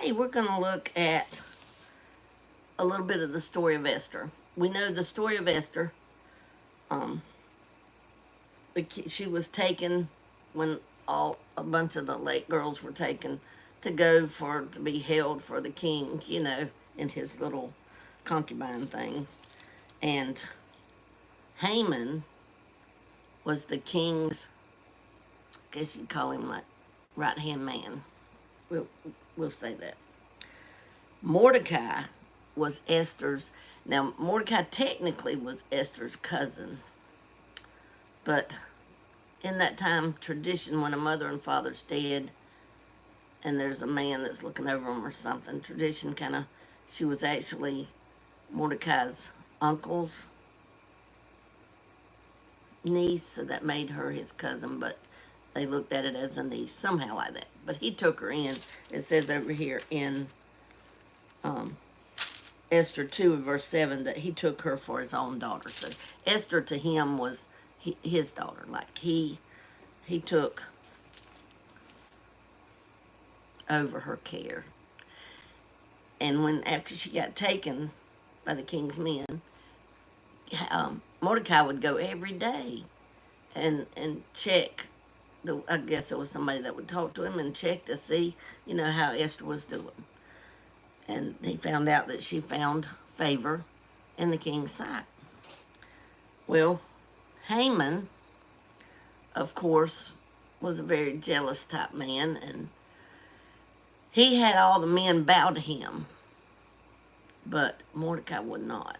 Hey, we're going to look at a little bit of the story of Esther. We know the story of Esther. Um, she was taken when a bunch of the late girls were taken to go to be held for the king, in his little concubine thing. And Haman was the king's, I guess you'd call him like right hand man. We'll we'll say that. Mordecai was Esther's. Now, Mordecai technically was Esther's cousin, but in that time, tradition, when a mother and father's dead and there's a man that's looking over them or something, tradition kind of, she was actually Mordecai's uncle's niece, so that made her his cousin, but they looked at it as a niece, somehow like that. But he took her in. It says over here in Esther 2 verse 7 that he took her for his own daughter. So Esther to him was his daughter. Like he took over her care. And after she got taken by the king's men, Mordecai would go every day and check. I guess it was somebody that would talk to him and check to see, how Esther was doing. And he found out that she found favor in the king's sight. Well, Haman, of course, was a very jealous type man, and he had all the men bow to him, but Mordecai would not.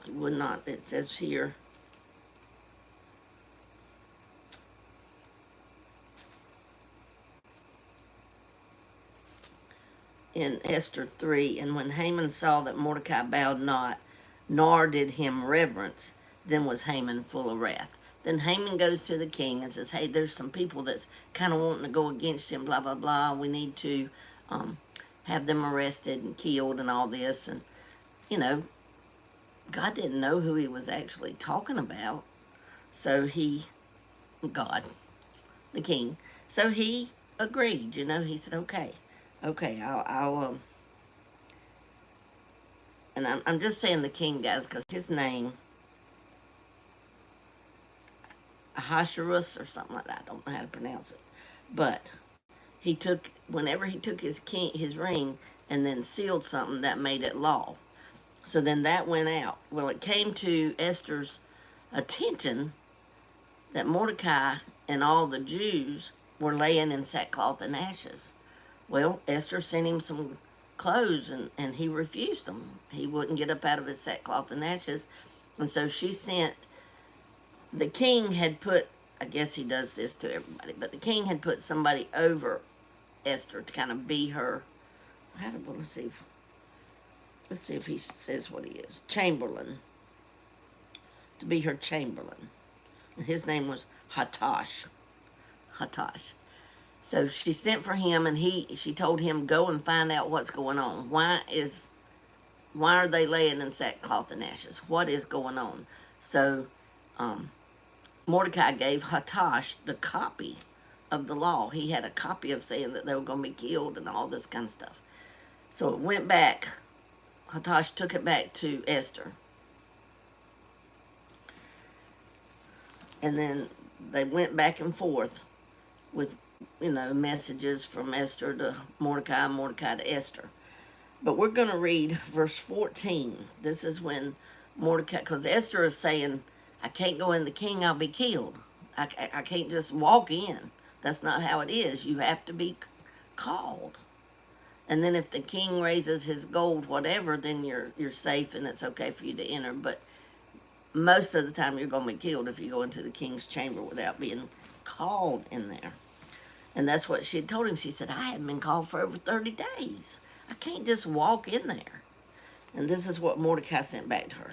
He would not. It says here, in Esther 3, and when Haman saw that Mordecai bowed not, nor did him reverence, then was Haman full of wrath. Then Haman goes to the king and says, hey, there's some people that's kind of wanting to go against him, blah, blah, blah. We need to have them arrested and killed and all this. And, God didn't know who he was actually talking about. So God, the king. So he agreed, he said, okay, I'll and I'm just saying the king, guys, because his name, Ahasuerus or something like that, I don't know how to pronounce it, but whenever he took his ring and then sealed something, that made it law. So then that went out. Well, it came to Esther's attention that Mordecai and all the Jews were laying in sackcloth and ashes. Well, Esther sent him some clothes, and he refused them. He wouldn't get up out of his sackcloth and ashes. And so she sent, the king had put, I guess he does this to everybody, but the king had put somebody over Esther to kind of be her, let's see if he says what he is, Chamberlain, to be her Chamberlain. And his name was Hatash. So she sent for him, and she told him, go and find out what's going on. Why are they laying in sackcloth and ashes? What is going on? So Mordecai gave Hatash the copy of the law. He had a copy of saying that they were going to be killed and all this kind of stuff. So it went back. Hatash took it back to Esther. And then they went back and forth with, messages from Esther to Mordecai, Mordecai to Esther. But we're going to read verse 14. This is when Mordecai, because Esther is saying, I can't go in the king, I'll be killed. I can't just walk in. That's not how it is. You have to be called. And then if the king raises his gold, whatever, then you're safe and it's okay for you to enter. But most of the time you're going to be killed if you go into the king's chamber without being called in there. And that's what she had told him. She said, I haven't been called for over 30 days. I can't just walk in there. And this is what Mordecai sent back to her.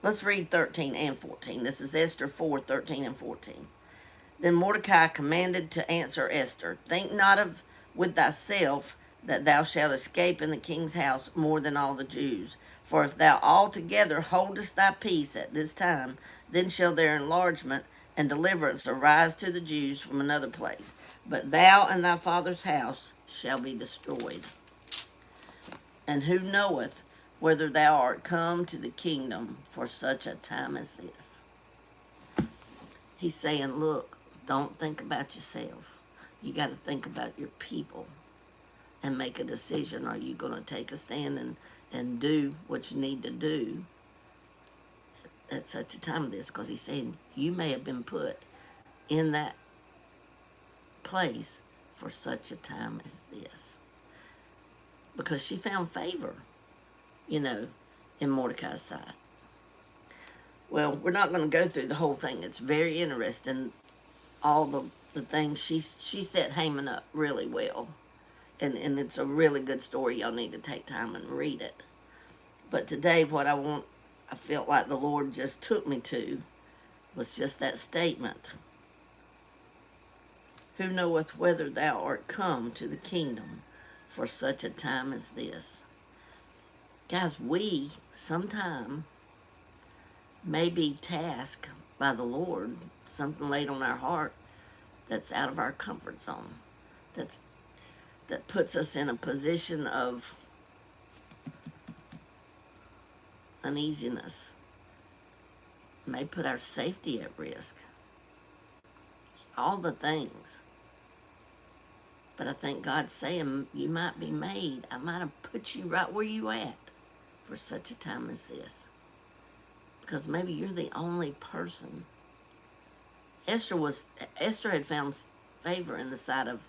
Let's read 13 and 14. This is Esther 4, 13 and 14. Then Mordecai commanded to answer Esther, think not with thyself that thou shalt escape in the king's house more than all the Jews. For if thou altogether holdest thy peace at this time, then shall their enlargement and deliverance arise to the Jews from another place. But thou and thy father's house shall be destroyed. And who knoweth whether thou art come to the kingdom for such a time as this? He's saying, look, don't think about yourself. You got to think about your people and make a decision. Are you going to take a stand and do what you need to do at such a time as this? Because he's saying you may have been put in that place for such a time as this. Because she found favor, in Mordecai's sight. Well, we're not going to go through the whole thing. It's very interesting, all the things. She set Haman up really well. And it's a really good story. Y'all need to take time and read it. But today, what I felt like the Lord just took me to was just that statement. Who knoweth whether thou art come to the kingdom for such a time as this? Guys, we sometime may be tasked by the Lord, something laid on our heart that's out of our comfort zone, that puts us in a position of uneasiness, may put our safety at risk, all the things. But I think God's saying you might be made. I might have put you right where you at for such a time as this. Because maybe you're the only person. Esther had found favor in the sight of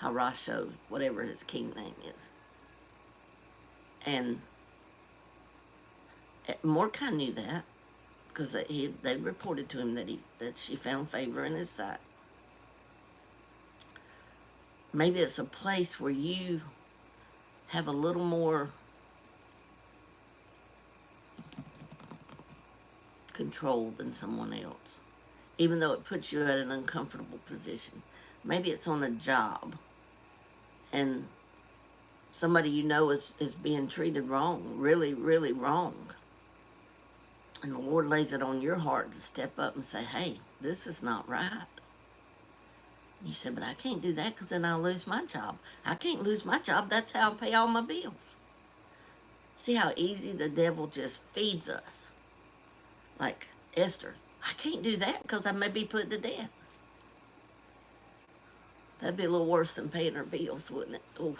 Harasho, whatever his king name is. And Mordecai knew that, because they reported to him that she found favor in his sight. Maybe it's a place where you have a little more control than someone else, even though it puts you at an uncomfortable position. Maybe it's on a job, and somebody you know is being treated wrong, really, really wrong. And the Lord lays it on your heart to step up and say, hey, this is not right. You said, but I can't do that because then I'll lose my job. I can't lose my job. That's how I pay all my bills. See how easy the devil just feeds us. Like Esther, I can't do that because I may be put to death. That'd be a little worse than paying her bills, wouldn't it? Oh.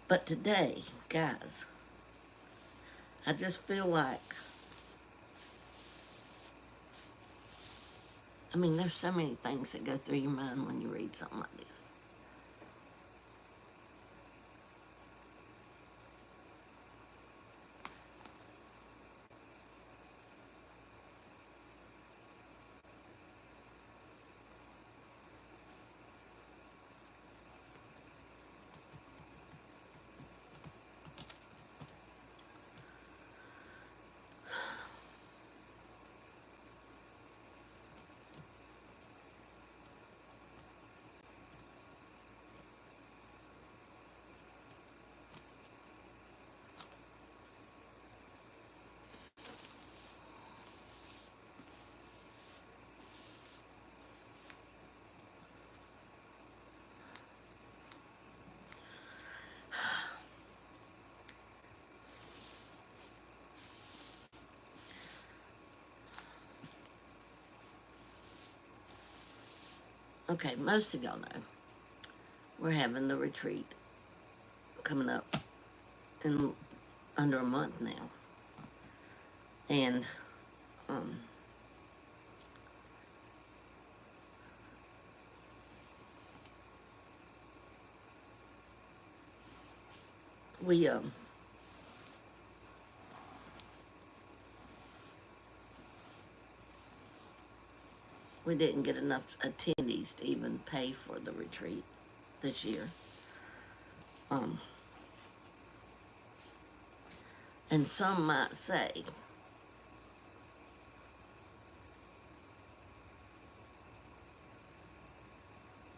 But today, guys, I just feel like, there's so many things that go through your mind when you read something like this. Okay, most of y'all know we're having the retreat coming up in under a month now. And we didn't get enough attendees to even pay for the retreat this year. And some might say,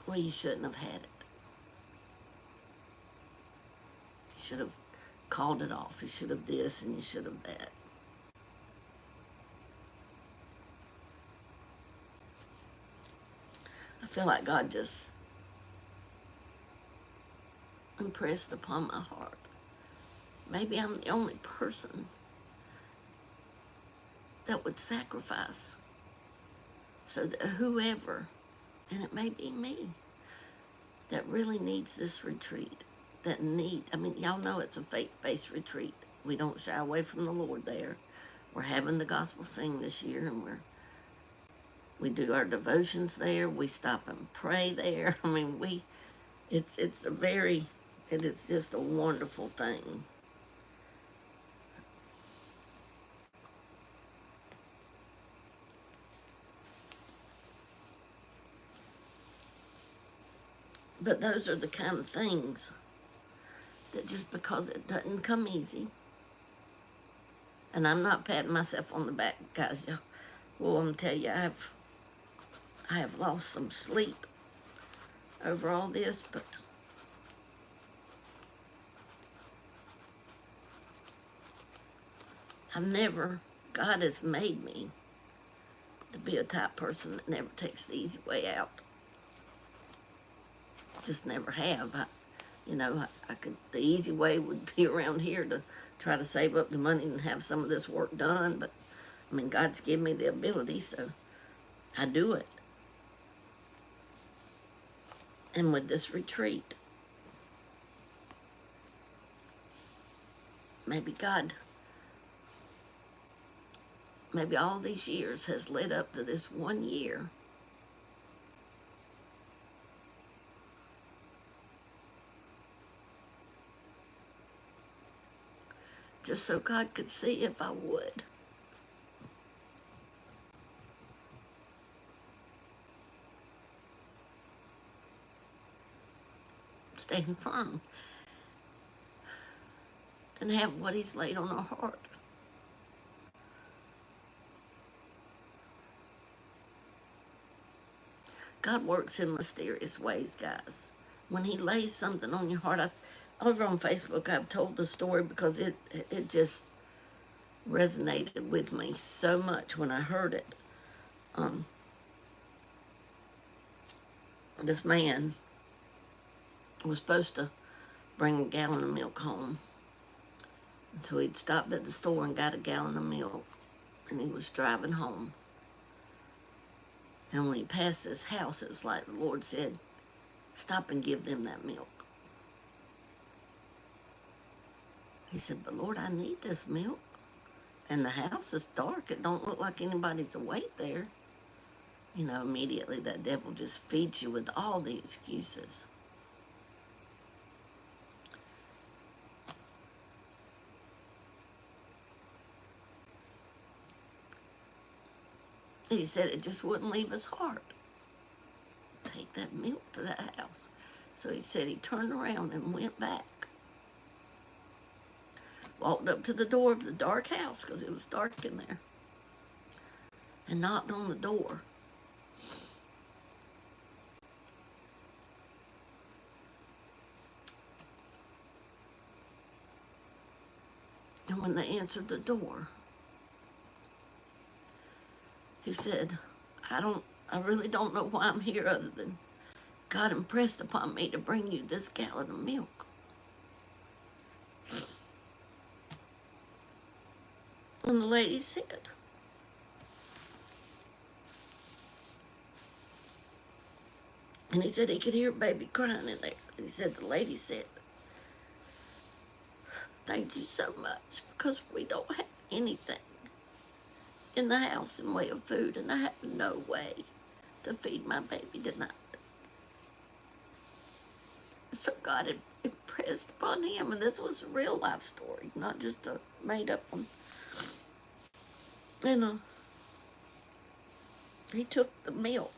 well, you shouldn't have had it. You should have called it off. You should have this and you should have that. I feel like God just impressed upon my heart. Maybe I'm the only person that would sacrifice so that whoever, and it may be me, that really needs this retreat, y'all know it's a faith-based retreat. We don't shy away from the Lord there. We're having the gospel sing this year, and we do our devotions there. We stop and pray there. It's just a wonderful thing. But those are the kind of things that just because it doesn't come easy, and I'm not patting myself on the back, guys. Well, I'm gonna tell you, I have lost some sleep over all this, but God has made me to be a type person that never takes the easy way out. Just never have. The easy way would be around here to try to save up the money and have some of this work done, but God's given me the ability, so I do it. And with this retreat, maybe all these years has led up to this 1 year just so God could see if I would. Stand firm and have what He's laid on our heart. God works in mysterious ways, guys. When He lays something on your heart, over on Facebook, I've told the story because it just resonated with me so much when I heard it. This man was supposed to bring a gallon of milk home. And so he'd stopped at the store and got a gallon of milk, and he was driving home. And when he passed this house, it was like the Lord said, stop and give them that milk. He said, but Lord, I need this milk. And the house is dark. It don't look like anybody's awake there. Immediately that devil just feeds you with all the excuses. He said it just wouldn't leave his heart. Take that milk to that house. So he said he turned around and went back. Walked up to the door of the dark house, because it was dark in there, and knocked on the door. And when they answered the door, he said, I really don't know why I'm here other than God impressed upon me to bring you this gallon of milk. And the lady said, and he said he could hear baby crying in there. And he said, the lady said, thank you so much, because we don't have anything in the house in way of food, and I have no way to feed my baby tonight. So God had impressed upon him, and this was a real life story, not just a made up one. And he took the milk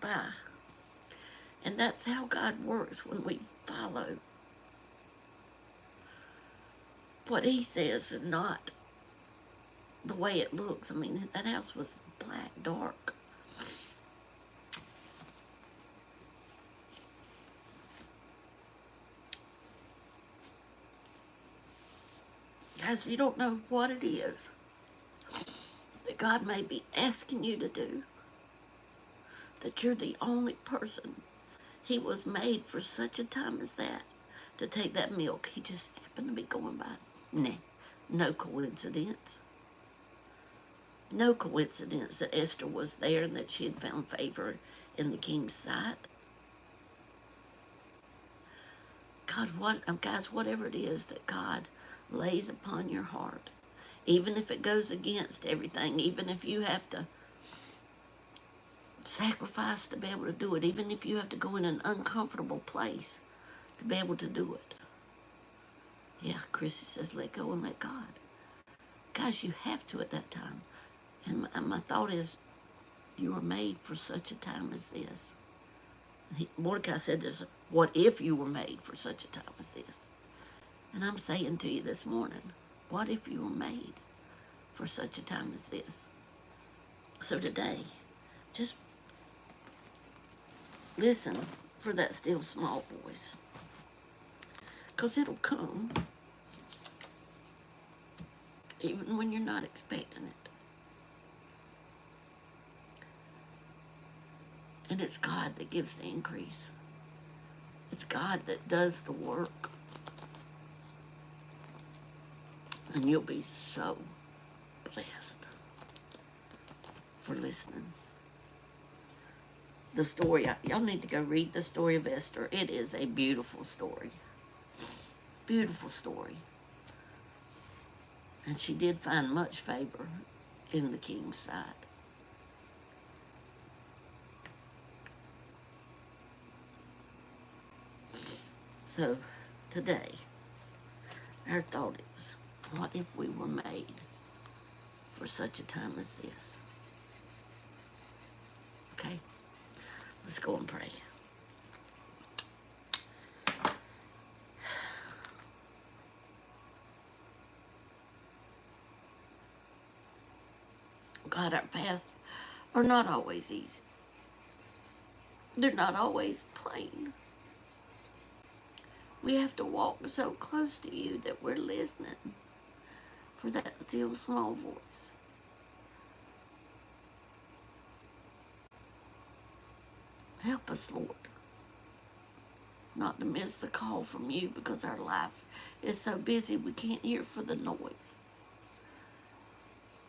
by. And that's how God works when we follow what He says and not the way it looks. That house was black, dark. Guys, you don't know what it is that God may be asking you to do, that you're the only person He was made for such a time as that, to take that milk. He just happened to be going by. Nah, no coincidence. No coincidence that Esther was there and that she had found favor in the king's sight. God, guys, whatever it is that God lays upon your heart, even if it goes against everything, even if you have to sacrifice to be able to do it, even if you have to go in an uncomfortable place to be able to do it. Yeah, Chrissy says, let go and let God. Guys, you have to at that time. And my thought is, you were made for such a time as this. Mordecai said this, what if you were made for such a time as this? And I'm saying to you this morning, what if you were made for such a time as this? So today, just listen for that still small voice. Because it'll come even when you're not expecting it. And it's God that gives the increase. It's God that does the work. And you'll be so blessed for listening. The story, y'all need to go read the story of Esther. It is a beautiful story. Beautiful story. And she did find much favor in the king's sight. So today, our thought is, what if we were made for such a time as this? Okay, let's go and pray. God, our paths are not always easy. They're not always plain. We have to walk so close to you that we're listening for that still small voice. Help us, Lord, not to miss the call from you, because our life is so busy we can't hear for the noise.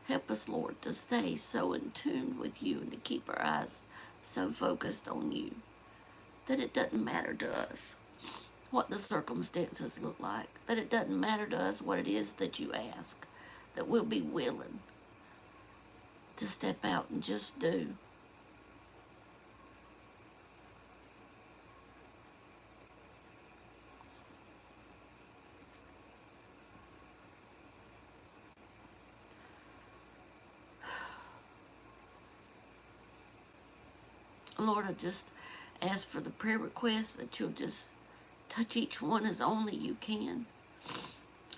Help us, Lord, to stay so in tune with you and to keep our eyes so focused on you that it doesn't matter to us what the circumstances look like, that it doesn't matter to us what it is that you ask, that we'll be willing to step out and just do. Lord, I just ask for the prayer requests, that you'll just touch each one as only you can.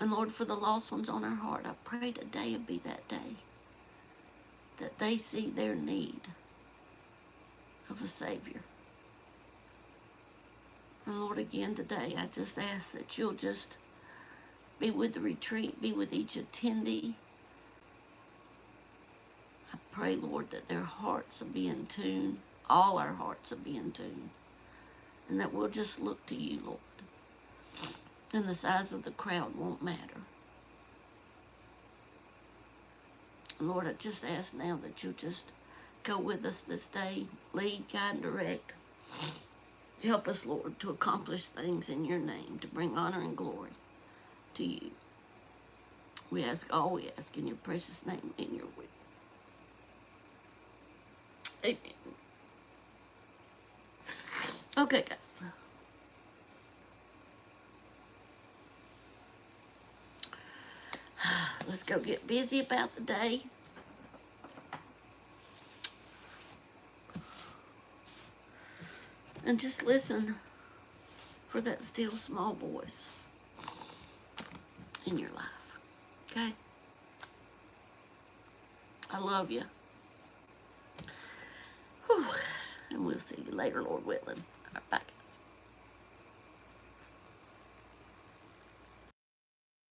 And Lord, for the lost ones on our heart, I pray today will be that day that they see their need of a Savior. And Lord, again today, I just ask that you'll just be with the retreat, be with each attendee. I pray, Lord, that their hearts will be in tune, all our hearts will be in tune, and that we'll just look to you, Lord. And the size of the crowd won't matter. Lord, I just ask now that you'll just go with us this day, lead, guide, and direct. Help us, Lord, to accomplish things in your name, to bring honor and glory to you. We ask in your precious name, in your will. Amen. Okay, guys. Let's go get busy about the day. And just listen for that still small voice in your life. Okay? I love you. Whew. And we'll see you later, Lord willing. All right, bye.